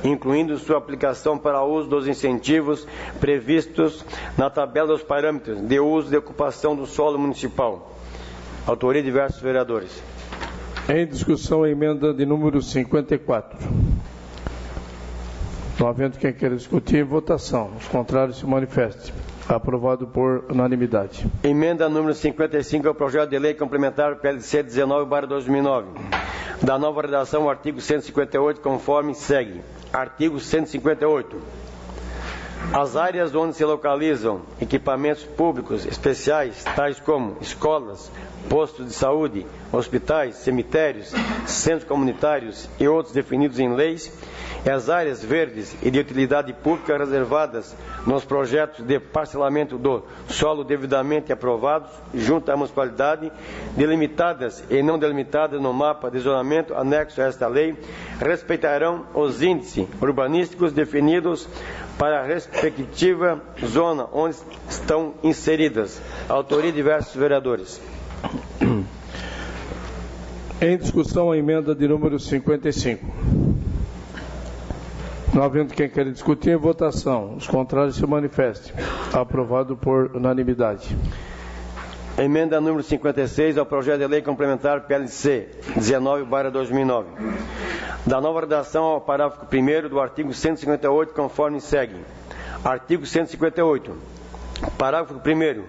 incluindo sua aplicação para uso dos incentivos previstos na tabela dos parâmetros de uso de ocupação do solo municipal. Autoria de diversos vereadores. Em discussão, a emenda de número 54. Não havendo quem queira discutir, em votação. Os contrários se manifestem. Aprovado por unanimidade. Emenda número 55 ao projeto de lei complementar PLC 19/2009. Da nova redação, artigo 158, conforme segue. Artigo 158. As áreas onde se localizam equipamentos públicos especiais, tais como escolas, postos de saúde, hospitais, cemitérios, centros comunitários e outros definidos em leis, e as áreas verdes e de utilidade pública reservadas nos projetos de parcelamento do solo devidamente aprovados junto à municipalidade, delimitadas e não delimitadas no mapa de zonamento anexo a esta lei, respeitarão os índices urbanísticos definidos para a respectiva zona onde estão inseridas. Autoria de diversos vereadores. Em discussão, a emenda de número 55. Não havendo quem queira discutir, em votação. Os contrários se manifestem. Aprovado por unanimidade. Emenda número 56 ao projeto de lei complementar PLC 19/2009. Da nova redação ao parágrafo 1º do artigo 158, conforme segue. Artigo 158. Parágrafo 1º.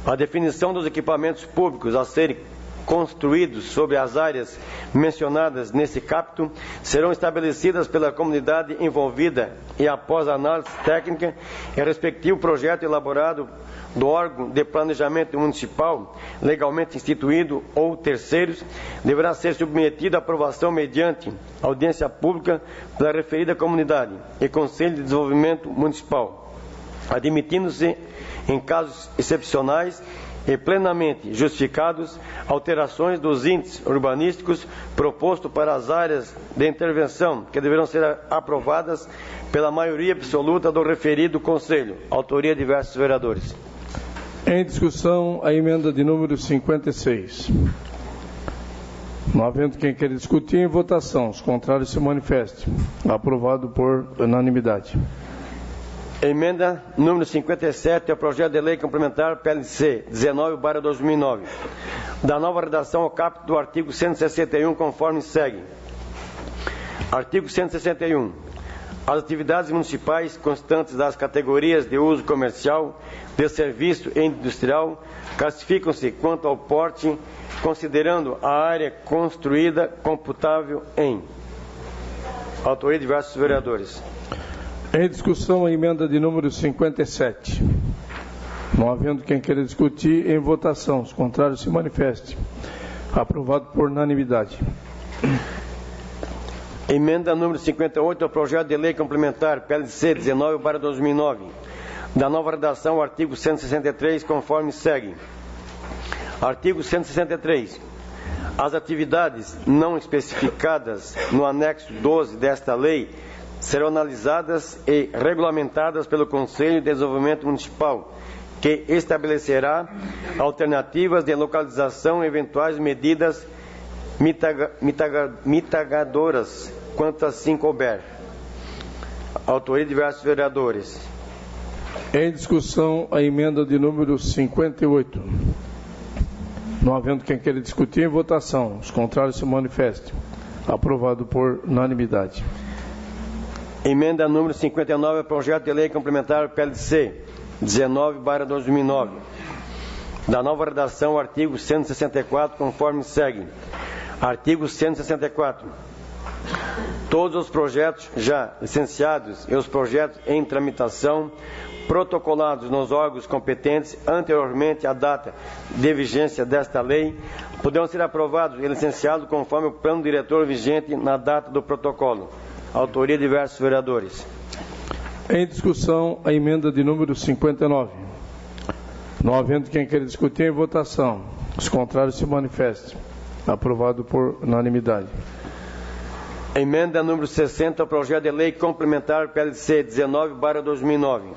A definição dos equipamentos públicos a serem construídos sobre as áreas mencionadas nesse capítulo serão estabelecidas pela comunidade envolvida e, após análise técnica e respectivo projeto elaborado do órgão de planejamento municipal legalmente instituído ou terceiros, deverá ser submetido à aprovação mediante audiência pública pela referida comunidade e Conselho de Desenvolvimento Municipal, admitindo-se, em casos excepcionais e plenamente justificados alterações dos índices urbanísticos propostos para as áreas de intervenção, que deverão ser aprovadas pela maioria absoluta do referido Conselho. Autoria de diversos vereadores. Em discussão, a emenda de número 56. Não havendo quem queira discutir, em votação. Os contrários se manifestem. Aprovado por unanimidade. Emenda número 57 ao projeto de lei complementar PLC 19/2009. Da nova redação ao caput do artigo 161, conforme segue. Artigo 161. As atividades municipais constantes das categorias de uso comercial, de serviço e industrial classificam-se quanto ao porte, considerando a área construída computável em. Autoria de diversos vereadores. Em discussão, a emenda de número 57. Não havendo quem queira discutir, em votação. Os contrários se manifestem. Aprovado por unanimidade. Emenda número 58 ao projeto de lei complementar PLC 19/2009. Da nova redação ao artigo 163, conforme segue. Artigo 163. As atividades não especificadas no anexo 12 desta lei serão analisadas e regulamentadas pelo Conselho de Desenvolvimento Municipal, que estabelecerá alternativas de localização e eventuais medidas mitigadoras, quanto assim couber. Autoria de diversos vereadores. Em discussão, a emenda de número 58. Não havendo quem queira discutir, em votação. Os contrários se manifestem. Aprovado por unanimidade. Emenda número 59 ao projeto de lei complementar PLC 19/2009. Da nova redação ao artigo 164, conforme segue. Artigo 164. Todos os projetos já licenciados e os projetos em tramitação protocolados nos órgãos competentes anteriormente à data de vigência desta lei poderão ser aprovados e licenciados conforme o plano diretor vigente na data do protocolo. Autoria de diversos vereadores. Em discussão, a emenda de número 59. Não havendo quem queira discutir, em votação. Os contrários se manifestem. Aprovado por unanimidade. Emenda número 60 ao projeto de lei complementar PLC 19/2009.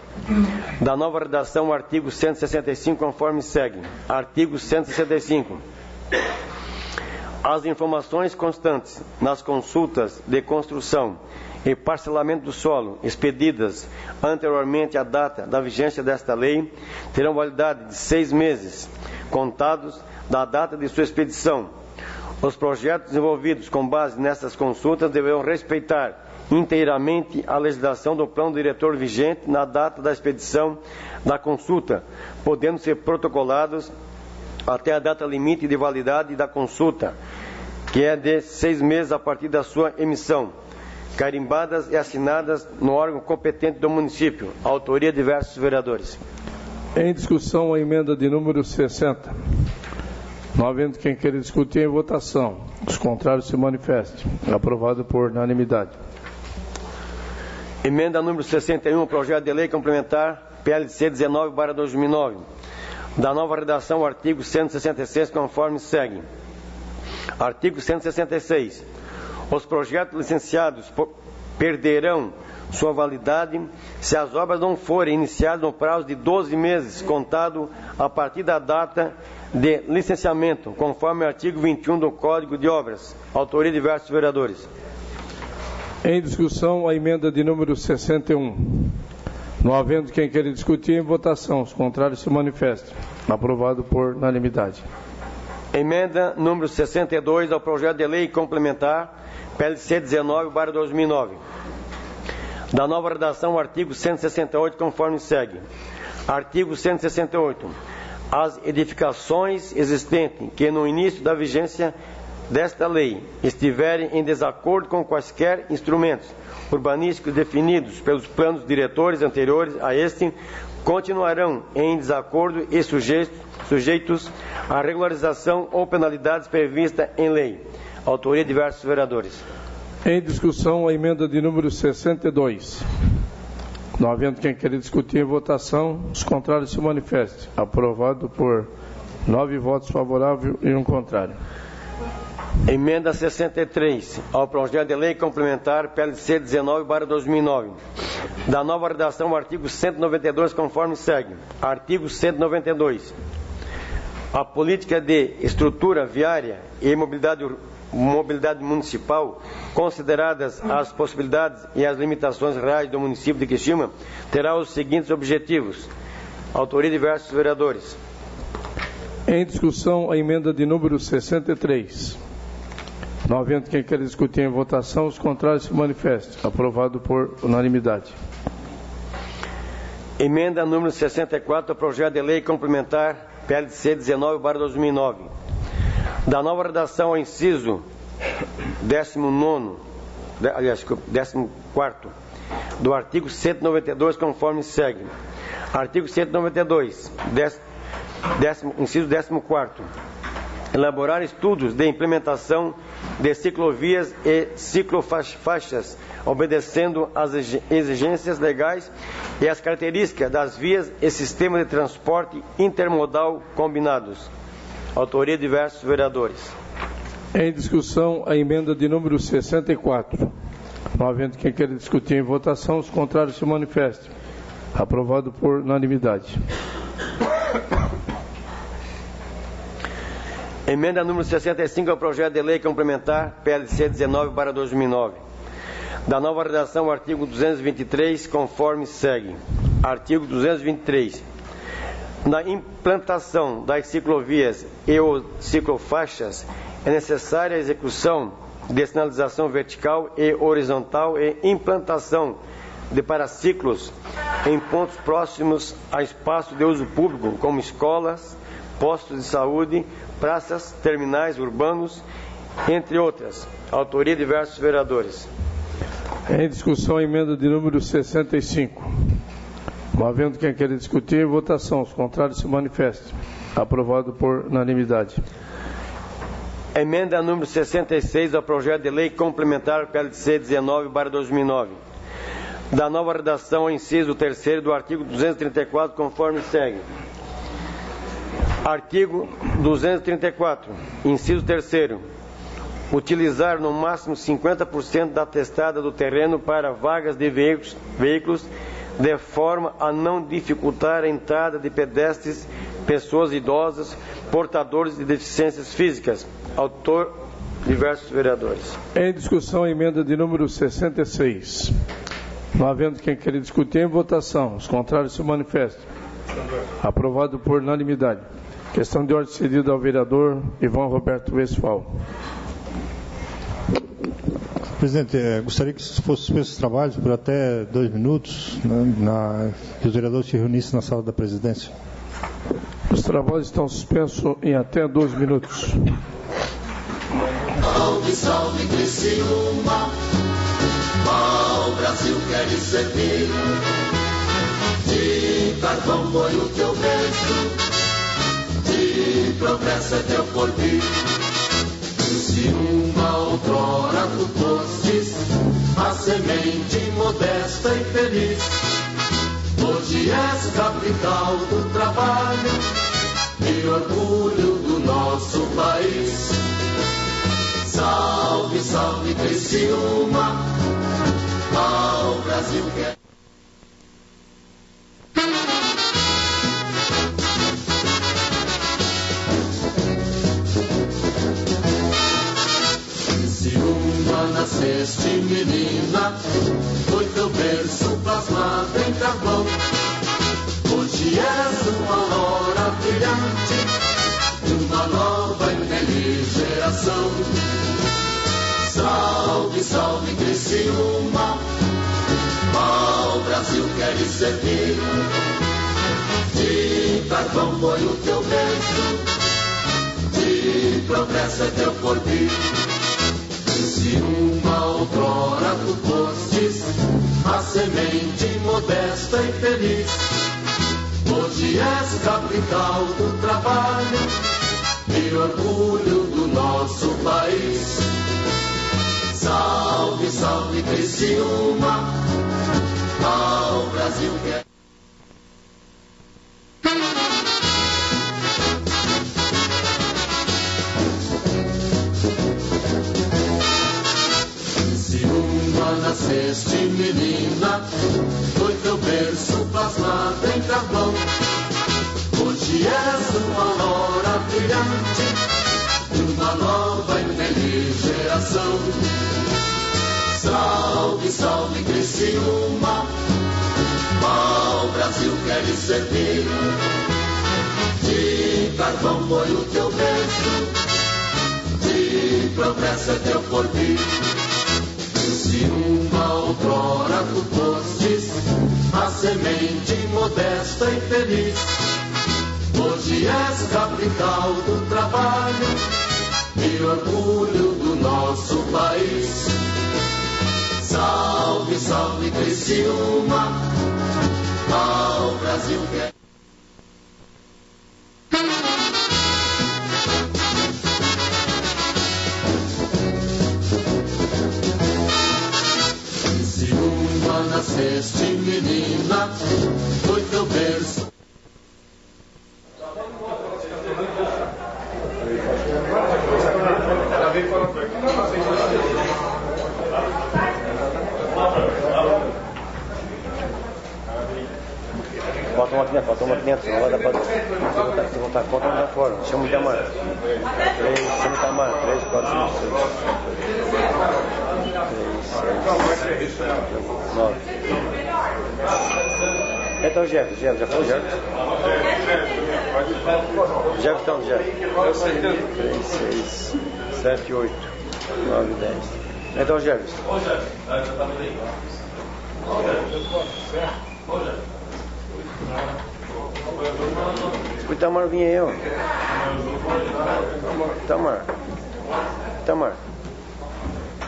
Da nova redação ao artigo 165, conforme segue. Artigo 165. As informações constantes nas consultas de construção e parcelamento do solo expedidas anteriormente à data da vigência desta lei terão validade de 6 meses, contados da data de sua expedição. Os projetos desenvolvidos com base nessas consultas deverão respeitar inteiramente a legislação do plano diretor vigente na data da expedição da consulta, podendo ser protocolados até a data limite de validade da consulta, que é de 6 meses a partir da sua emissão, carimbadas e assinadas no órgão competente do município. Autoria de diversos vereadores. Em discussão, a emenda de número 60. Não havendo quem queira discutir, em votação. Os contrários se manifestem. Aprovado por unanimidade. Emenda número 61, projeto de lei complementar PLC 19/2009. Da nova redação ao artigo 166, conforme segue. Artigo 166. Os projetos licenciados perderão sua validade se as obras não forem iniciadas no prazo de 12 meses, contado a partir da data de licenciamento, conforme o artigo 21 do Código de Obras. Autoria de diversos vereadores. Em discussão, a emenda de número 61. Não havendo quem queira discutir, em votação. Os contrários se manifestem. Aprovado por unanimidade. Emenda número 62 ao projeto de lei complementar PLC 19/2009. Da nova redação, artigo 168, conforme segue. Artigo 168. As edificações existentes que no início da vigência desta lei estiverem em desacordo com quaisquer instrumentos urbanísticos definidos pelos planos diretores anteriores a este, continuarão em desacordo e sujeitos à regularização ou penalidades previstas em lei. Autoria de diversos vereadores. Em discussão, a emenda de número 62. Não havendo quem queira discutir, em votação. Os contrários se manifestem. Aprovado por 9 votos favoráveis e 1 contrário. Emenda 63 ao projeto de lei complementar PLC 19/2009. Da nova redação, o artigo 192, conforme segue. Artigo 192. A política de estrutura viária e mobilidade municipal, consideradas as possibilidades e as limitações reais do município de Criciúma, terá os seguintes objetivos. Autoria de diversos vereadores. Em discussão, a emenda de número 63. Não havendo quem queira discutir em votação, os contrários se manifestem. Aprovado por unanimidade. Emenda número 64 ao projeto de lei complementar PLC 19/2009. Da nova redação ao inciso 14º do artigo 192, conforme segue. Artigo 192, inciso 14º. Elaborar estudos de implementação de ciclovias e ciclofaixas, obedecendo às exigências legais e às características das vias e sistemas de transporte intermodal combinados. Autoria de diversos vereadores. Em discussão, a emenda de número 64. Não havendo quem queira discutir em votação, os contrários se manifestem. Aprovado por unanimidade. Emenda número 65 ao projeto de lei complementar PLC 19/2009. Da nova redação, o artigo 223, conforme segue. Artigo 223. Na implantação das ciclovias e ou ciclofaixas, é necessária a execução de sinalização vertical e horizontal e implantação de paraciclos em pontos próximos a espaços de uso público, como escolas, postos de saúde, praças, terminais urbanos, entre outras. Autoria de diversos vereadores. Em discussão, a emenda de número 65. Não havendo quem queira discutir em votação, os contrários se manifestem. Aprovado por unanimidade. Emenda número 66 ao projeto de lei complementar PLC 19/2009. Da nova redação ao inciso 3º do artigo 234, conforme segue. Artigo 234, inciso 3º. Utilizar no máximo 50% da testada do terreno para vagas de veículos, de forma a não dificultar a entrada de pedestres, pessoas idosas, portadores de deficiências físicas. Autor, diversos vereadores. Em discussão, a emenda de número 66. Não havendo quem queira discutir em votação, os contrários se manifestam. Aprovado por unanimidade. Questão de ordem cedida ao vereador Ivan Roberto Westphal. Presidente, gostaria que fosse suspenso os trabalhos por até 2 minutos, né, que os vereadores se reunissem na sala da presidência. Os trabalhos estão suspensos em até 2 minutos. Salve, salve, Criciúma, ao Brasil queres servir. De carvão foi o teu berço, de progresso é teu porvir. Criciúma, outrora tu fostes a semente modesta e feliz. Hoje és capital do trabalho e orgulho do nosso país. Salve, salve, Criciúma, ao Brasil que Criciúma, nasceste menina, foi teu berço plasmado em carvão. Hoje és uma aurora brilhante de uma nova e feliz geração. Salve, salve, Criciúma, ao Brasil queres servir. De carvão foi o teu berço, de progresso é teu porvir. Criciúma, outrora tu fostes a semente modesta e feliz. Hoje és capital do trabalho e orgulho do nosso país. Salve, salve, Criciúma, ao Brasil que nasceste, menina, foi teu berço plasmado em carvão. Hoje és uma aurora brilhante de uma nova e feliz geração. Salve, salve, Criciúma, ao Brasil queres servir. De carvão foi o teu berço, de progresso é teu porvir. Se uma outrora tu fostes a semente modesta e feliz, hoje és capital do trabalho e orgulho do nosso país. Salve, salve, Criciúma, ao Brasil que Criciúma, nasceste, menina, foi teu berço. Falta uma 500, não vai dar para se voltar conta, não dá fora. Chama o Itamar. 3, chama o Itamar. 3, 4, 5, 6, 9. Então, Jefferson, já foi o Jefferson? Jefferson, já. 3, 6, 7, 8, 9, 10. Então, Jefferson. O Itamar vinha aí, ó. Itamar.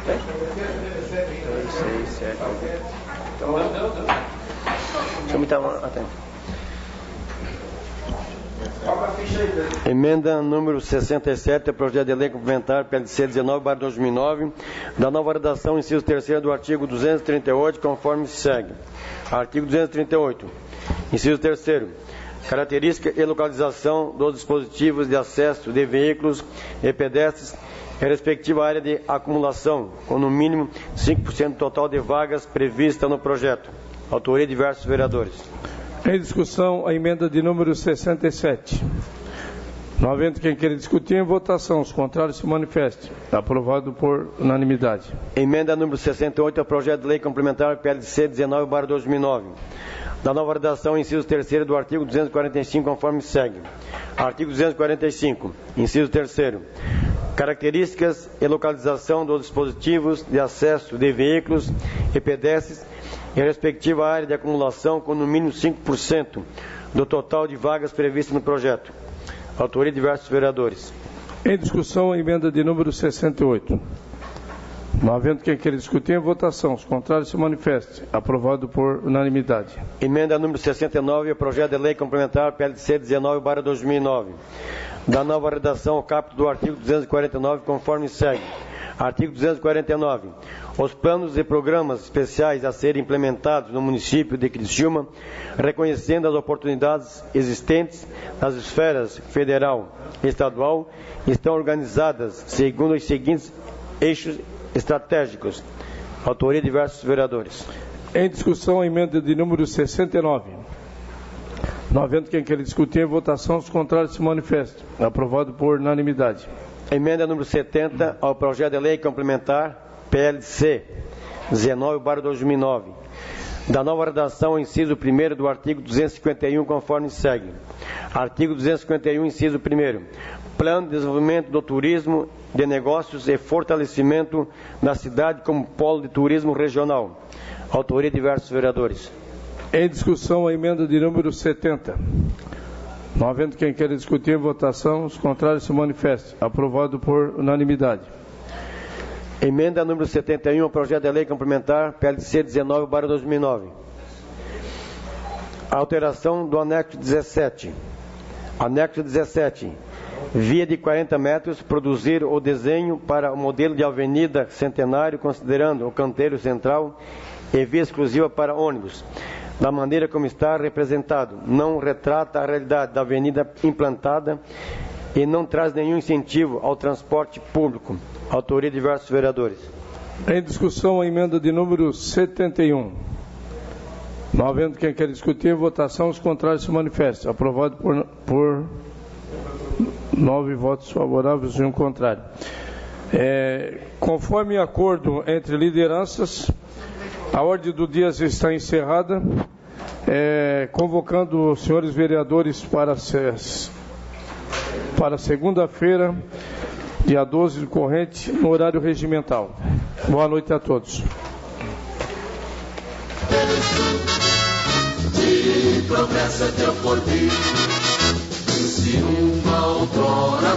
3, 6, 7, 8. Chama o Itamar. Atende. Emenda número 67, projeto de lei complementar PLC 19/2009, da nova redação, inciso 3º do artigo 238, conforme segue. Artigo 238, inciso 3º. Característica e localização dos dispositivos de acesso de veículos e pedestres em respectiva área de acumulação, com no mínimo 5% do total de vagas prevista no projeto. Autoria de diversos vereadores. Em discussão, a emenda de número 67. Não havendo quem queira discutir, em votação. Os contrários se manifestem. Aprovado por unanimidade. Emenda número 68, ao projeto de lei complementar PLC 19/2009. Da nova redação, inciso 3º do artigo 245, conforme segue. Artigo 245, inciso 3º. Características e localização dos dispositivos de acesso de veículos e pedestres em respectiva área de acumulação, com no mínimo 5% do total de vagas previstas no projeto. Autoria de diversos vereadores. Em discussão, a emenda de número 68. Não havendo quem queira discutir, em votação. Os contrários se manifestem. Aprovado por unanimidade. Emenda número 69, projeto de lei complementar PLC 19/2009. Da nova redação ao caput do artigo 249, conforme segue. Artigo 249. Os planos e programas especiais a serem implementados no município de Criciúma, reconhecendo as oportunidades existentes nas esferas federal e estadual, estão organizadas segundo os seguintes eixos estratégicos. Autoria de diversos vereadores. Em discussão, a emenda de número 69. Não havendo quem queira discutir, em votação, os contrários se manifestam. Aprovado por unanimidade. Emenda número 70 ao projeto de lei complementar PLC 19/2009. Da nova redação, inciso 1º do artigo 251, conforme segue. Artigo 251, inciso 1º. Plano de desenvolvimento do turismo, de negócios e fortalecimento da cidade como polo de turismo regional. Autoria de diversos vereadores. Em discussão, a emenda de número 70. Não havendo quem queira discutir, em votação, os contrários se manifestem. Aprovado por unanimidade. Emenda número 71, ao projeto de lei complementar PLC 19/2009. Alteração do anexo 17. Anexo 17. Via de 40 metros, produzir o desenho para o modelo de avenida Centenário, considerando o canteiro central e via exclusiva para ônibus. Da maneira como está representado, não retrata a realidade da avenida implantada e não traz nenhum incentivo ao transporte público. Autoria de diversos vereadores. Em discussão, a emenda de número 71. Não havendo quem quer discutir, em votação, os contrários se manifestam. Aprovado por 9 votos favoráveis e um contrário. Conforme acordo entre lideranças, a ordem do dia está encerrada, convocando os senhores vereadores para segunda-feira, dia 12 do corrente, no horário regimental. Boa noite a todos. De progresso é teu porvir, se uma outrora